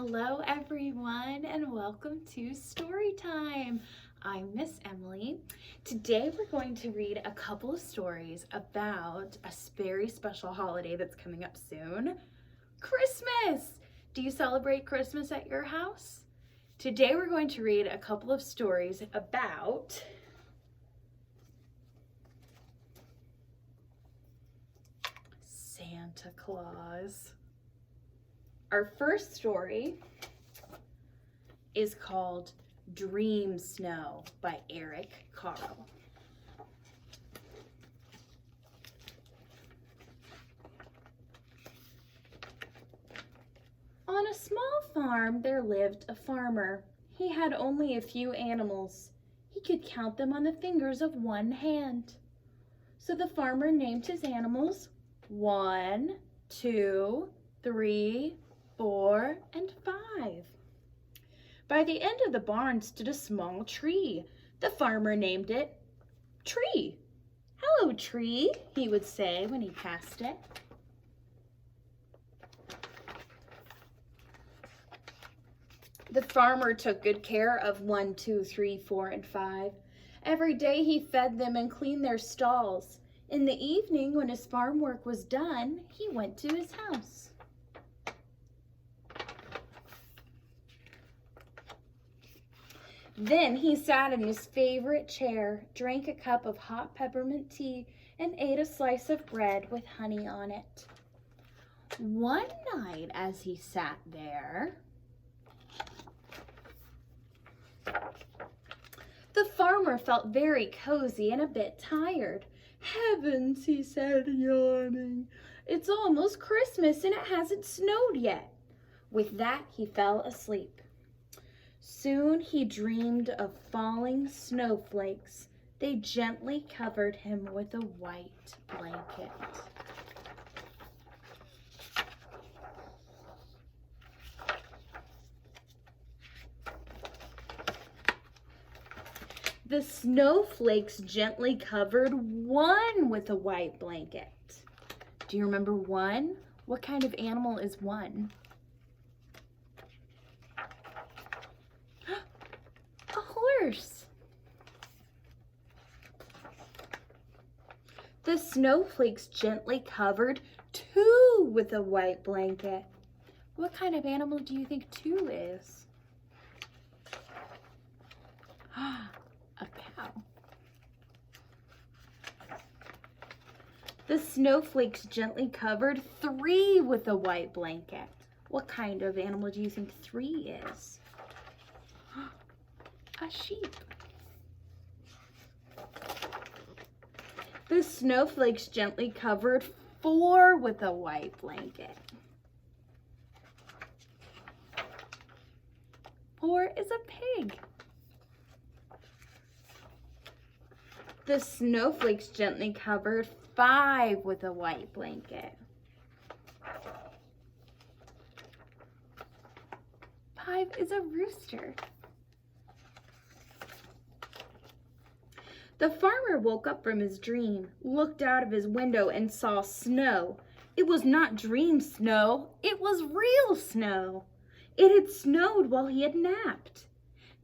Hello everyone and welcome to Story Time. I'm Miss Emily. Today we're going to read a couple of stories about a very special holiday that's coming up soon, Christmas. Do you celebrate Christmas at your house? Today we're going to read a couple of stories about Santa Claus. Our first story is called Dream Snow by Eric Carle. On a small farm there lived a farmer. He had only a few animals. He could count them on the fingers of one hand. So the farmer named his animals 1, 2, 3, 4, and 5. By the end of the barn stood a small tree. The farmer named it Tree. "Hello, Tree," he would say when he passed it. The farmer took good care of 1, 2, 3, 4, and 5. Every day he fed them and cleaned their stalls. In the evening, when his farm work was done, he went to his house. Then he sat in his favorite chair, drank a cup of hot peppermint tea, and ate a slice of bread with honey on it. One night as he sat there, the farmer felt very cozy and a bit tired. "Heavens," he said, yawning. "It's almost Christmas and it hasn't snowed yet." With that, he fell asleep. Soon he dreamed of falling snowflakes. They gently covered him with a white blanket. The snowflakes gently covered one with a white blanket. Do you remember one? What kind of animal is one? A horse. The snowflakes gently covered two with a white blanket. What kind of animal do you think two is? A cow. The snowflakes gently covered 3 with a white blanket. What kind of animal do you think 3 is? A sheep. The snowflakes gently covered 4 with a white blanket. 4 is a pig. The snowflakes gently covered 5 with a white blanket. 5 is a rooster. The farmer woke up from his dream, looked out of his window, and saw snow. It was not dream snow, it was real snow. It had snowed while he had napped.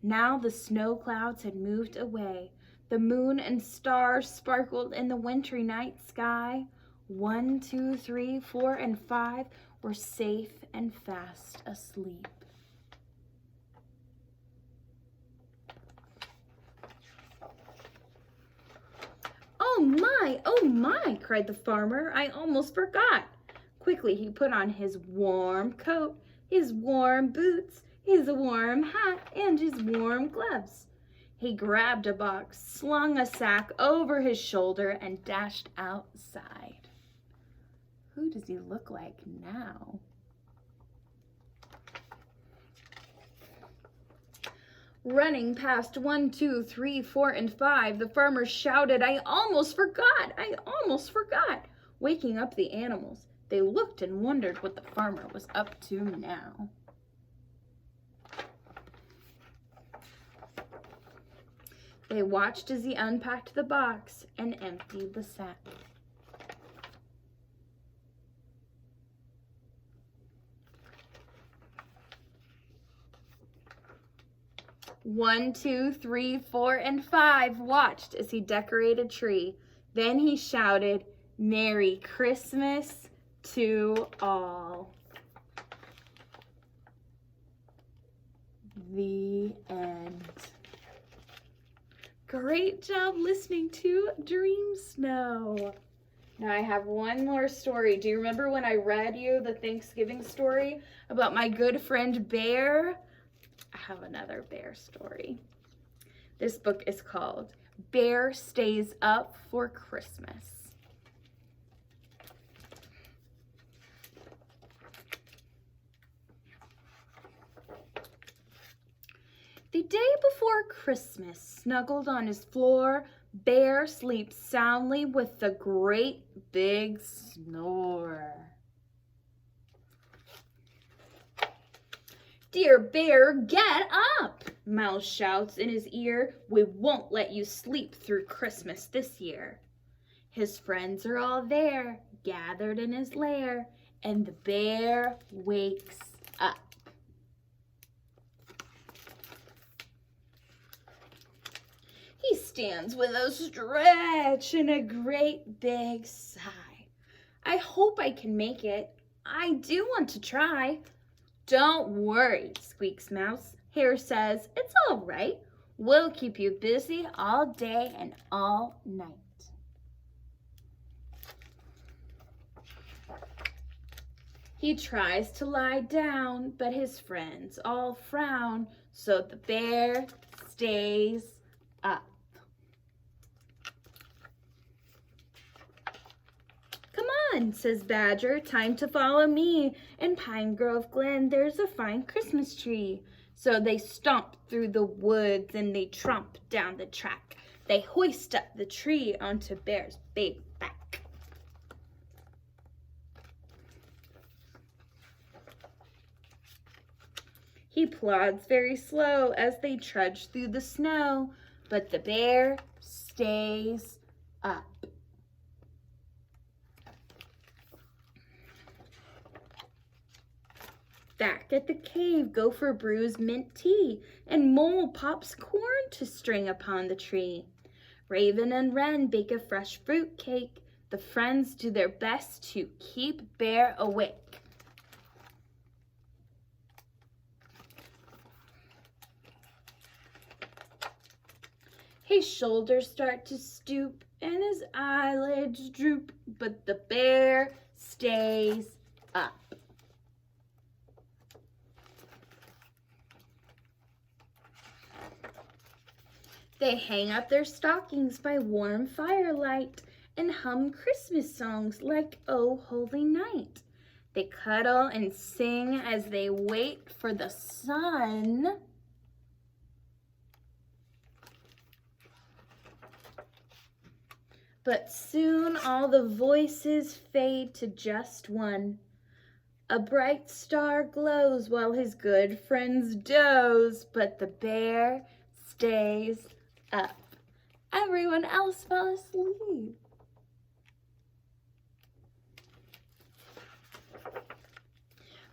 Now the snow clouds had moved away. The moon and stars sparkled in the wintry night sky. 1, 2, 3, 4, and 5 were safe and fast asleep. Oh my, cried the farmer. "I almost forgot." Quickly he put on his warm coat, his warm boots, his warm hat, and his warm gloves. He grabbed a box, slung a sack over his shoulder, and dashed outside. Who does he look like now? Running past 1, 2, 3, 4, and 5, the farmer shouted, "I almost forgot! I almost forgot!" waking up the animals. They looked and wondered what the farmer was up to now. They watched as he unpacked the box and emptied the sack. 1, 2, 3, 4, and 5 watched as he decorated a tree. Then he shouted, "Merry Christmas to all." The end. Great job listening to Dream Snow. Now I have one more story. Do you remember when I read you the Thanksgiving story about my good friend Bear? I have another bear story. This book is called Bear Stays Up for Christmas. The day before Christmas, snuggled on his floor, Bear sleeps soundly with a great big snore. "Dear Bear, get up!" Mouse shouts in his ear. "We won't let you sleep through Christmas this year." His friends are all there, gathered in his lair, and the bear wakes up. He stands with a stretch and a great big sigh. "I hope I can make it. I do want to try." "Don't worry," squeaks Mouse. "Hare says it's all right. We'll keep you busy all day and all night." He tries to lie down, but his friends all frown, so the bear stays up. "Come on," says Badger, "time to follow me. In Pine Grove Glen there's a fine Christmas tree." So they stomp through the woods and they tromp down the track. They hoist up the tree onto Bear's big back. He plods very slow as they trudge through the snow, but the bear stays up. Back at the cave, Gopher brews mint tea, and Mole pops corn to string upon the tree. Raven and Wren bake a fresh fruit cake. The friends do their best to keep Bear awake. His shoulders start to stoop and his eyelids droop, but the bear stays up. They hang up their stockings by warm firelight and hum Christmas songs like "Oh Holy Night." They cuddle and sing as they wait for the sun but soon all the voices fade to just one. A bright star glows while his good friends doze, but the bear stays up. Everyone else fell asleep.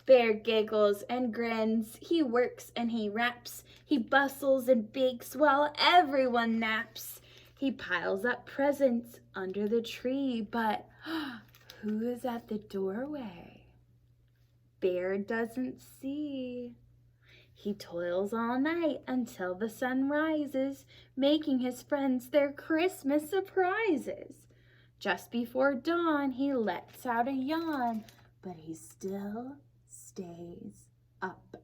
Bear giggles and grins. He works and he raps. He bustles and bakes while everyone naps. He piles up presents under the tree, but who is at the doorway? Bear doesn't see. He toils all night until the sun rises, making his friends their Christmas surprises. Just before dawn, he lets out a yawn, but he still stays up.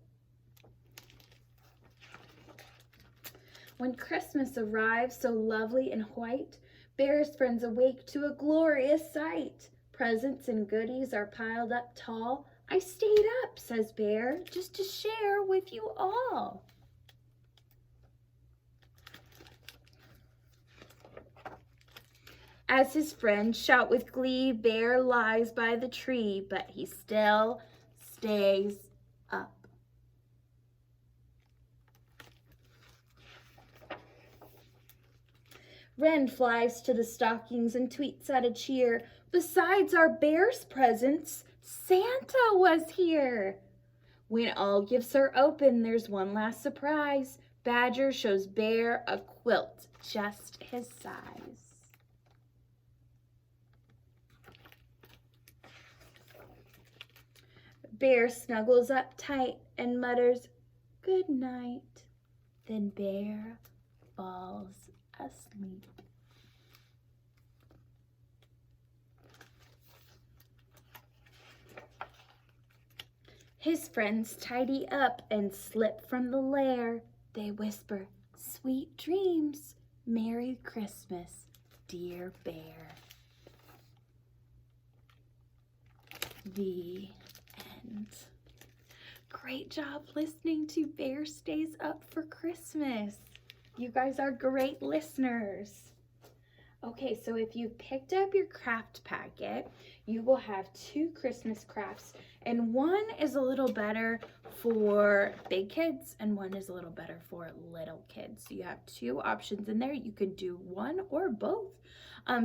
When Christmas arrives so lovely and white, Bear's friends awake to a glorious sight. Presents and goodies are piled up tall. "I stayed up," says Bear, "just to share with you all." As his friends shout with glee, Bear lies by the tree, but he still stays up. Wren flies to the stockings and tweets out a cheer. "Besides our bear's presents, Santa was here." When all gifts are open, there's one last surprise. Badger shows Bear a quilt just his size. Bear snuggles up tight and mutters, "Good night." Then Bear falls asleep. His friends tidy up and slip from the lair. They whisper, "Sweet dreams, Merry Christmas, dear Bear." The end. Great job listening to Bear Stays Up for Christmas. You guys are great listeners. Okay, so if you picked up your craft packet, you will have 2 Christmas crafts, and one is a little better for big kids and one is a little better for little kids. So you have 2 options in there. You could do one or both.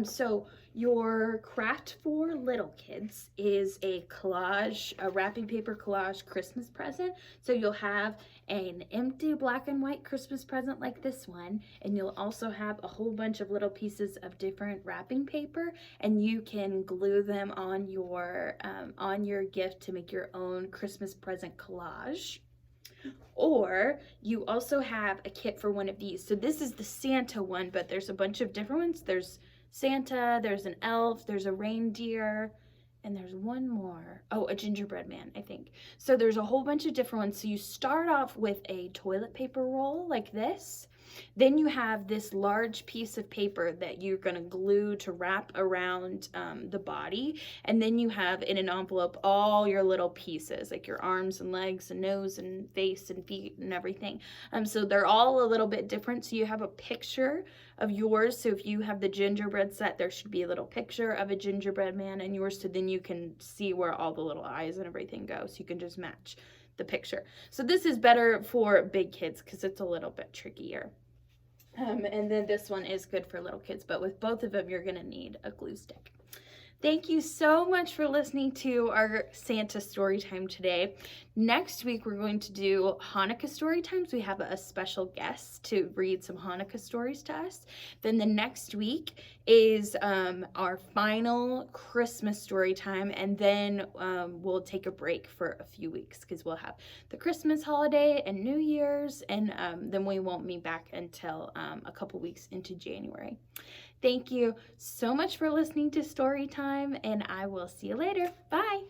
So your craft for little kids is a collage, a wrapping paper collage Christmas present. So you'll have an empty black and white Christmas present like this one, and you'll also have a whole bunch of little pieces of different wrapping paper, and you can glue them on your gift to make your own Christmas present collage. Or you also have a kit for one of these. So this is the Santa one, but there's a bunch of different ones. There's Santa, there's an elf, there's a reindeer, and there's one more. Oh, a gingerbread man, I think. So there's a whole bunch of different ones. So you start off with a toilet paper roll like this. Then you have this large piece of paper that you're going to glue to wrap around the body. And then you have in an envelope all your little pieces, like your arms and legs and nose and face and feet and everything. So they're all a little bit different. So you have a picture of yours. So if you have the gingerbread set, there should be a little picture of a gingerbread man in yours. So then you can see where all the little eyes and everything go. So you can just match the picture. So this is better for big kids because it's a little bit trickier. And then this one is good for little kids, but with both of them, you're going to need a glue stick. Thank you so much for listening to our Santa story time today. Next week, we're going to do Hanukkah story times. We have a special guest to read some Hanukkah stories to us. Then the next week is our final Christmas story time, and then we'll take a break for a few weeks because we'll have the Christmas holiday and New Year's, and then we won't meet back until a couple weeks into January. Thank you so much for listening to Story Time, and I will see you later. Bye.